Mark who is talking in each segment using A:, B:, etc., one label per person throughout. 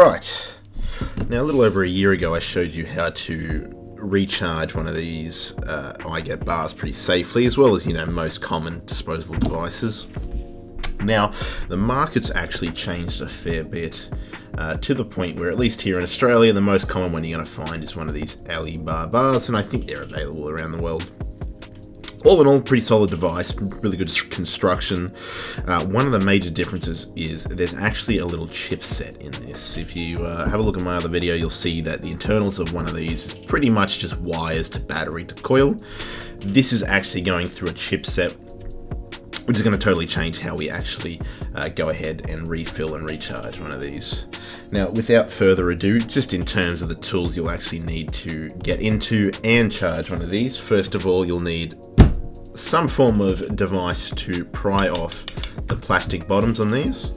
A: Alright, now a little over a year ago I showed you how to recharge one of these IGET bars pretty safely, as well as, most common disposable devices. Now, the market's actually changed a fair bit to the point where, at least here in Australia, the most common one you're going to find is one of these Ali Bar Bars, and I think they're available around the world. All in all, pretty solid device, really good construction. One of the major differences is there's actually a little chipset in this. If you have a look at my other video, you'll see that the internals of one of these is pretty much just wires to battery to coil. This is actually going through a chipset, which is going to totally change how we actually go ahead and refill and recharge one of these. Now, without further ado, just in terms of the tools you'll actually need to get into and charge one of these, first of all, you'll need some form of device to pry off the plastic bottoms on these.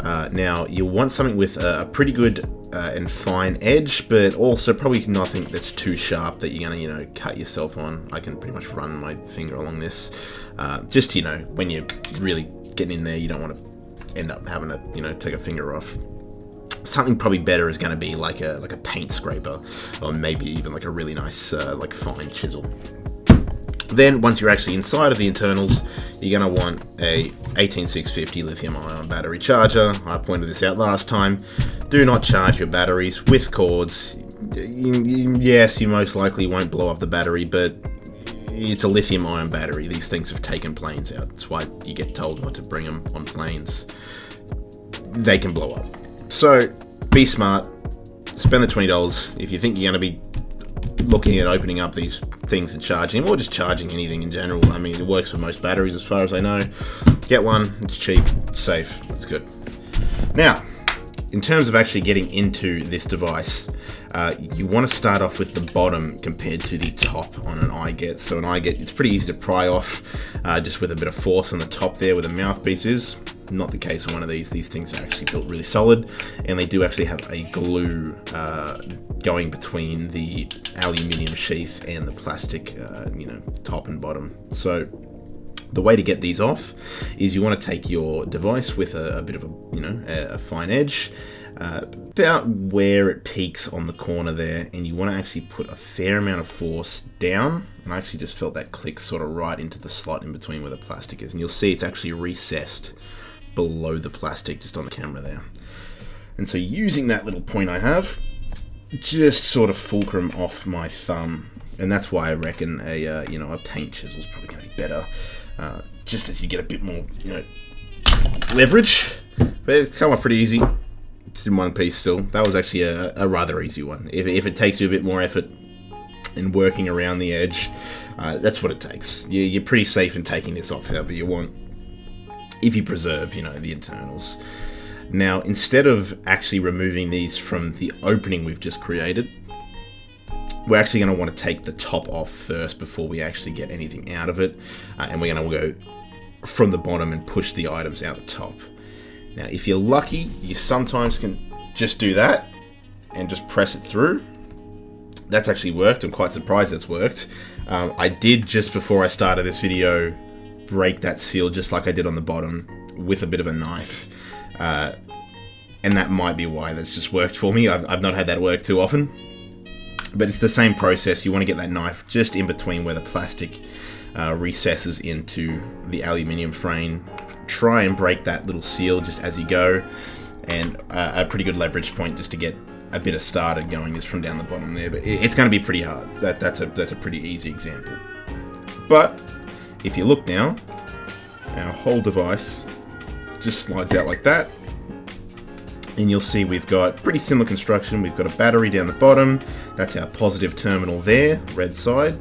A: Now, you'll want something with a pretty good and fine edge, but also probably nothing that's too sharp that you're gonna, cut yourself on. I can pretty much run my finger along this. Just, when you're really getting in there, you don't want to end up having to, take a finger off. Something probably better is going to be like a paint scraper, or maybe even like a really nice fine chisel. Then, once you're actually inside of the internals, you're going to want a 18650 lithium-ion battery charger. I pointed this out last time. Do not charge your batteries with cords. Yes, you most likely won't blow up the battery, but it's a lithium-ion battery. These things have taken planes out. That's why you get told not to bring them on planes. They can blow up. So, be smart. Spend the $20 if you think you're going to be looking at opening up these things and charging them, or just charging anything in general. I mean, it works for most batteries as far as I know. Get one, it's cheap, it's safe, it's good. Now, in terms of actually getting into this device, you want to start off with the bottom compared to the top on an IGET. So an IGET, it's pretty easy to pry off just with a bit of force on the top there where the mouthpiece is. Not the case with one of these. These things are actually built really solid, and they do actually have a glue going between the aluminium sheath and the plastic, top and bottom. So the way to get these off is you want to take your device with a bit of a fine edge, about where it peaks on the corner there, and you want to actually put a fair amount of force down. And I actually just felt that click sort of right into the slot in between where the plastic is, and you'll see it's actually recessed below the plastic just on the camera there. And so using that little point I have, just sort of fulcrum off my thumb, and that's why I reckon a paint chisel is probably going to be better, just as you get a bit more leverage. But it's come up pretty easy. It's in one piece still. That was actually a rather easy one. If it takes you a bit more effort in working around the edge, that's what it takes. You're pretty safe in taking this off however you want, if you preserve, the internals. Now, instead of actually removing these from the opening we've just created, we're actually going to want to take the top off first before we actually get anything out of it. And we're going to go from the bottom and push the items out the top. Now, if you're lucky, you sometimes can just do that and just press it through. That's actually worked. I'm quite surprised that's worked. I did, just before I started this video, break that seal just like I did on the bottom with a bit of a knife. And that might be why that's just worked for me. I've not had that work too often. But it's the same process. You want to get that knife just in between where the plastic recesses into the aluminium frame. Try and break that little seal just as you go. And a pretty good leverage point just to get a bit of started going is from down the bottom there. But it's going to be pretty hard. That's a pretty easy example. But if you look now, our whole device just slides out like that. And you'll see we've got pretty similar construction. We've got a battery down the bottom. That's our positive terminal there, red side.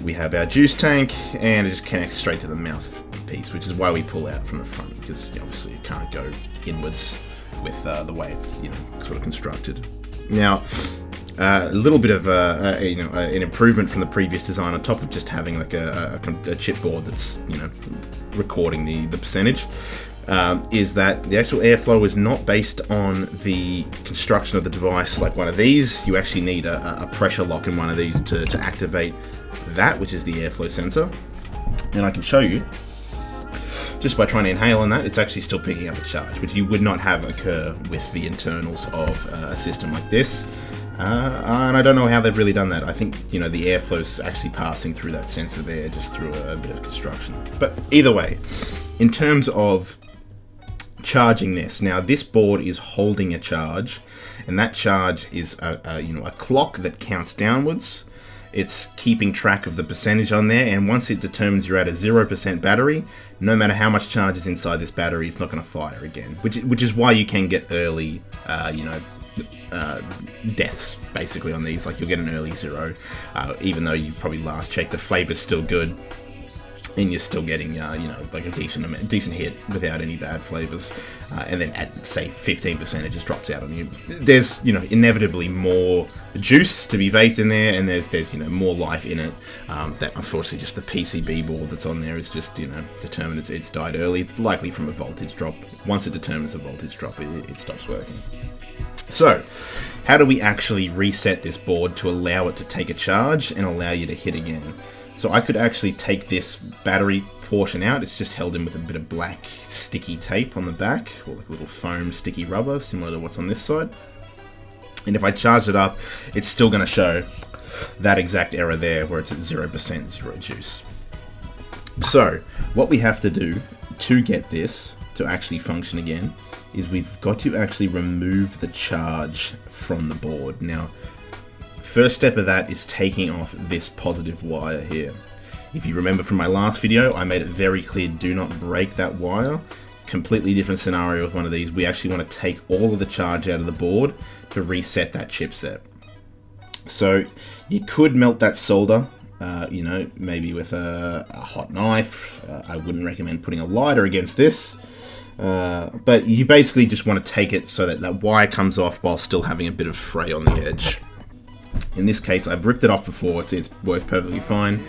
A: We have our juice tank, and it just connects straight to the mouthpiece, which is why we pull out from the front, because obviously you can't go inwards with the way it's sort of constructed. Now, a little bit of an improvement from the previous design, on top of just having like a chipboard that's recording the percentage, is that the actual airflow is not based on the construction of the device like one of these. You actually need a pressure lock in one of these to activate that, which is the airflow sensor. And I can show you. just by trying to inhale on that, it's actually still picking up a charge, which you would not have occur with the internals of a system like this. And I don't know how they've really done that. I think, you know, the airflow's actually passing through that sensor there, just through a bit of construction. But either way, in terms of charging this, now this board is holding a charge, and that charge is a clock that counts downwards. It's keeping track of the percentage on there, and once it determines you're at a 0% battery, no matter how much charge is inside this battery, it's not going to fire again. Which is why you can get early, deaths basically on these. Like, you'll get an early 0, even though you probably last checked the flavor's still good, and you're still getting like a decent hit without any bad flavors. And then at, say, 15%, it just drops out on you. There's, inevitably more juice to be vaped in there, and there's more life in it. That unfortunately just the PCB board that's on there is just determined it's died early, likely from a voltage drop. Once it determines a voltage drop, it stops working. So, how do we actually reset this board to allow it to take a charge and allow you to hit again? So I could actually take this battery portion out. It's just held in with a bit of black sticky tape on the back, or like a little foam sticky rubber, similar to what's on this side. And if I charge it up, it's still going to show that exact error there, where it's at 0% zero juice. So what we have to do to get this to actually function again is we've got to actually remove the charge from the board. Now, first step of that is taking off this positive wire here. If you remember from my last video, I made it very clear, do not break that wire. Completely different scenario with one of these. We actually want to take all of the charge out of the board to reset that chipset. So you could melt that solder, maybe with a hot knife. I wouldn't recommend putting a lighter against this. But you basically just want to take it so that that wire comes off while still having a bit of fray on the edge. In this case, I've ripped it off before, so it's worked perfectly fine.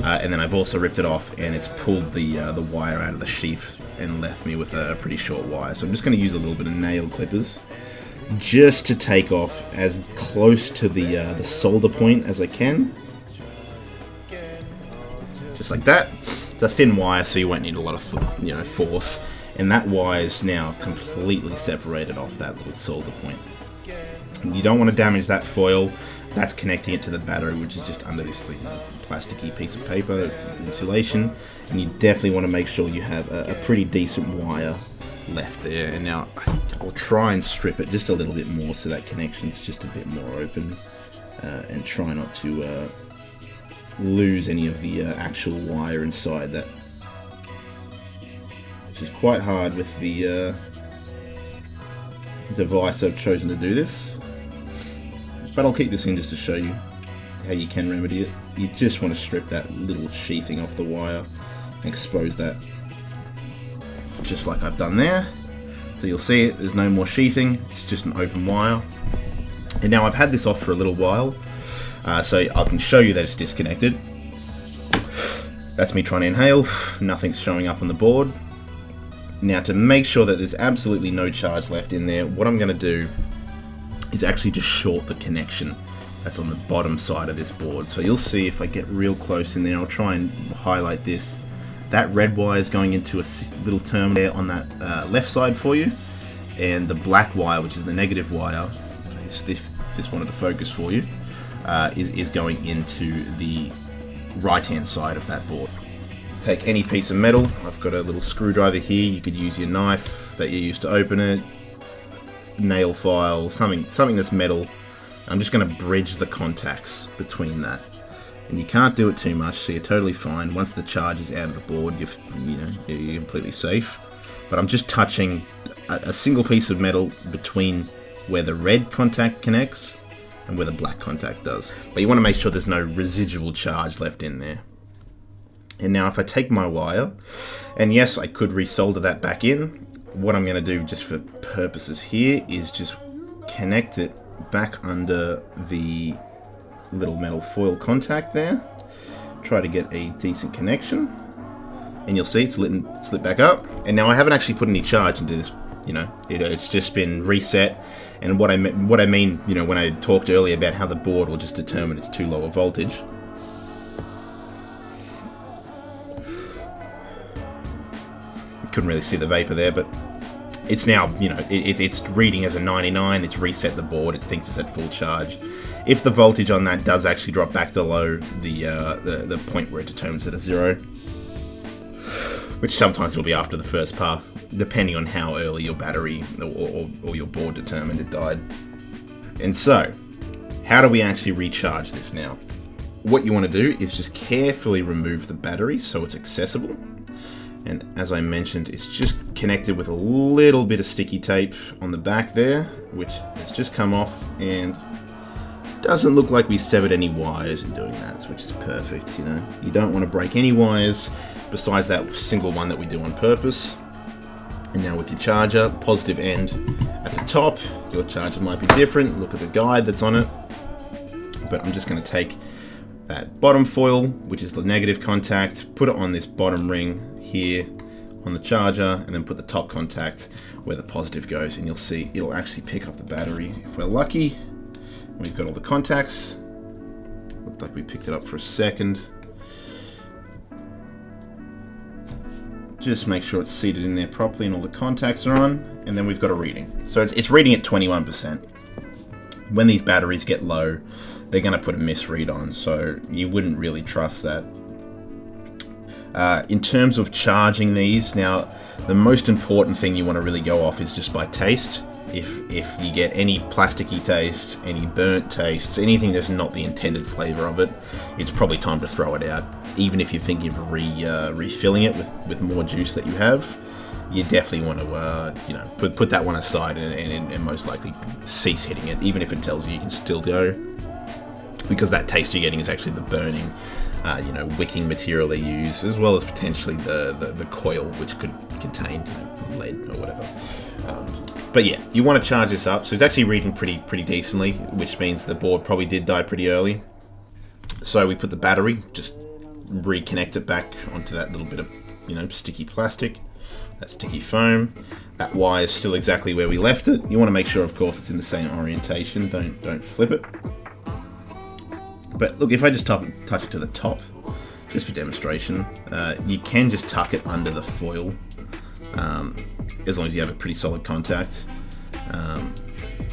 A: And then I've also ripped it off, and it's pulled the wire out of the sheath and left me with a pretty short wire. So I'm just going to use a little bit of nail clippers just to take off as close to the solder point as I can. Just like that. It's a thin wire, so you won't need a lot of force. And that wire is now completely separated off that little solder point. You don't want to damage that foil. That's connecting it to the battery, which is just under this plasticky piece of paper, insulation. And you definitely want to make sure you have a pretty decent wire left there. And now I'll try and strip it just a little bit more so that connection's just a bit more open, and try not to lose any of the actual wire inside that, which is quite hard with the device I've chosen to do this. But I'll keep this in just to show you how you can remedy it. You just want to strip that little sheathing off the wire and expose that, just like I've done there. So you'll see it, there's no more sheathing, it's just an open wire. And now I've had this off for a little while, so I can show you that it's disconnected. That's me trying to inhale, nothing's showing up on the board. Now, to make sure that there's absolutely no charge left in there, what I'm going to do is actually just short the connection that's on the bottom side of this board. So you'll see if I get real close in there, I'll try and highlight this. That red wire is going into a little terminal there on that left side for you, and the black wire, which is the negative wire, this wanted to focus for you, is going into the right hand side of that board. Take any piece of metal. I've got a little screwdriver here. You could use your knife that you used to open it, nail file, something that's metal. I'm just going to bridge the contacts between that, and you can't do it too much, so you're totally fine. Once the charge is out of the board, you're completely safe. But I'm just touching a single piece of metal between where the red contact connects and where the black contact does. But you want to make sure there's no residual charge left in there. And now if I take my wire, and yes, I could resolder that back in, what I'm going to do just for purposes here is just connect it back under the little metal foil contact there. Try to get a decent connection, and you'll see it's lit back up. And now I haven't actually put any charge into this, it's just been reset. And what I mean, when I talked earlier about how the board will just determine it's too low a voltage. couldn't really see the vapor there, but it's now, you know, it's reading as a 99. It's reset the board. It thinks it's at full charge. If the voltage on that does actually drop back below the point where it determines it as 0, which sometimes will be after the first puff, depending on how early your battery or your board determined it died. And so, how do we actually recharge this now? What you want to do is just carefully remove the battery so it's accessible. And as I mentioned, it's just connected with a little bit of sticky tape on the back there, which has just come off, and doesn't look like we severed any wires in doing that, which is perfect. You know, you don't want to break any wires besides that single one that we do on purpose. And now with your charger, positive end at the top, your charger might be different. Look at the guide that's on it. But I'm just going to take that bottom foil, which is the negative contact, put it on this bottom ring here on the charger, and then put the top contact where the positive goes, and you'll see it'll actually pick up the battery. If we're lucky, we've got all the contacts. Looked like we picked it up for a second. Just make sure it's seated in there properly and all the contacts are on, and then we've got a reading. So it's reading at 21%. When these batteries get low, they're going to put a misread on, so you wouldn't really trust that. In terms of charging these, now the most important thing you want to really go off is just by taste. If you get any plasticky taste, any burnt tastes, anything that's not the intended flavor of it, it's probably time to throw it out. Even if you're thinking of refilling it with more juice that you have, you definitely want to you know, put that one aside and most likely cease hitting it, even if it tells you you can still go, because that taste you're getting is actually the burning, you know, wicking material they use, as well as potentially the coil, which could contain, you know, lead or whatever. But yeah, you want to charge this up. So it's actually reading pretty decently, which means the board probably did die pretty early. So we put the battery, just reconnect it back onto that little bit of, you know, sticky plastic, that sticky foam. That wire is still exactly where we left it. You want to make sure, of course, it's in the same orientation. Don't flip it. But look, if I just touch it to the top, just for demonstration, you can just tuck it under the foil, as long as you have a pretty solid contact.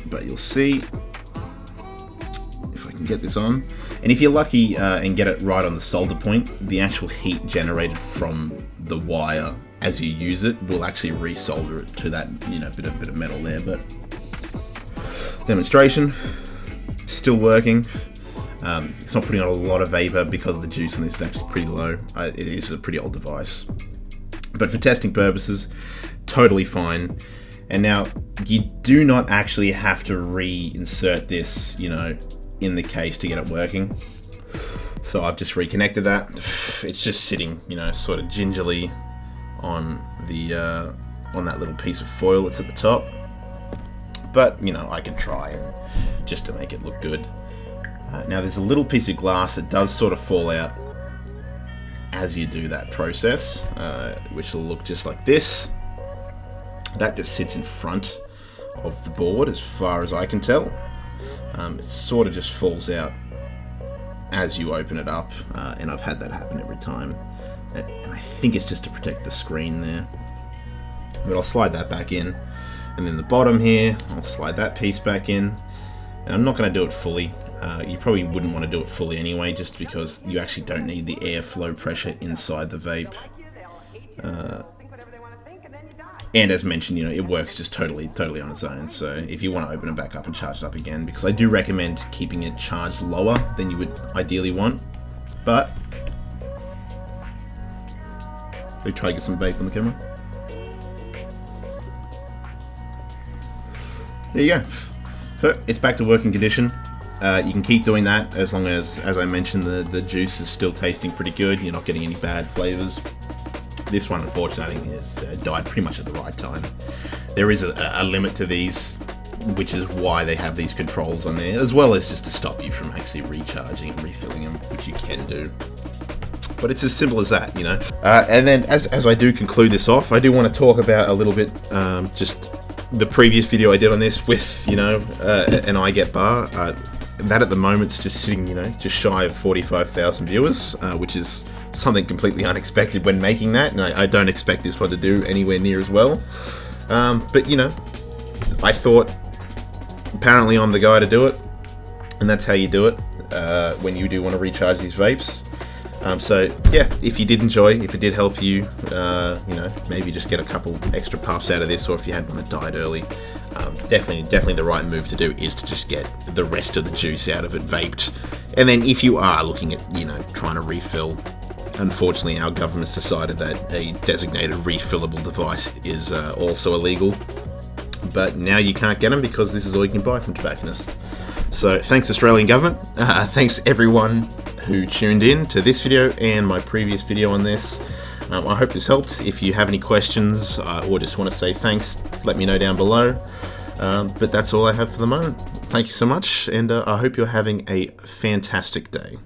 A: But you'll see, if I can get this on, and if you're lucky and get it right on the solder point, the actual heat generated from the wire as you use it will actually resolder it to that, you know, bit of metal there. But demonstration, still working. It's not putting on a lot of vapor because the juice in this is actually pretty low. It is a pretty old device, but for testing purposes, totally fine. And now you do not actually have to reinsert this, you know, in the case to get it working. So I've just reconnected that. It's just sitting, you know, sort of gingerly on the on that little piece of foil that's at the top. But you know, I can try and just to make it look good. Now there's a little piece of glass that does sort of fall out as you do that process, which will look just like this. That just sits in front of the board as far as I can tell. It sort of just falls out as you open it up, and I've had that happen every time. And I think it's just to protect the screen there. But I'll slide that back in. And then the bottom here, I'll slide that piece back in. And I'm not going to do it fully. You probably wouldn't want to do it fully anyway, just because you actually don't need the airflow pressure inside the vape. And as mentioned, you know, it works just totally on its own. So if you want to open it back up and charge it up again, because I do recommend keeping it charged lower than you would ideally want. But we try to get some vape on the camera. There you go. So it's back to working condition. You can keep doing that as long as I mentioned, the juice is still tasting pretty good. You're not getting any bad flavors. This one, unfortunately, I think has died pretty much at the right time. There is a limit to these, which is why they have these controls on there, as well as just to stop you from actually recharging and refilling them, which you can do. But it's as simple as that, you know. And then as I do conclude this off, I do want to talk about a little bit just the previous video I did on this with, you know, an IGET bar. that at the moment's just sitting, you know, just shy of 45,000 viewers, which is something completely unexpected when making that, and I don't expect this one to do anywhere near as well. But, you know, I thought, apparently I'm the guy to do it, and that's how you do it when you do want to recharge these vapes. So yeah, if you did enjoy, if it did help you, you know, maybe just get a couple extra puffs out of this, or if you had one that died early, definitely the right move to do is to just get the rest of the juice out of it vaped. And then if you are looking at, you know, trying to refill, unfortunately our government's decided that a designated refillable device is also illegal. But now you can't get them because this is all you can buy from tobacconists. So thanks Australian government, thanks everyone who tuned in to this video and my previous video on this. I hope this helped. If you have any questions or just want to say thanks, let me know down below. But that's all I have for the moment. Thank you so much, and I hope you're having a fantastic day.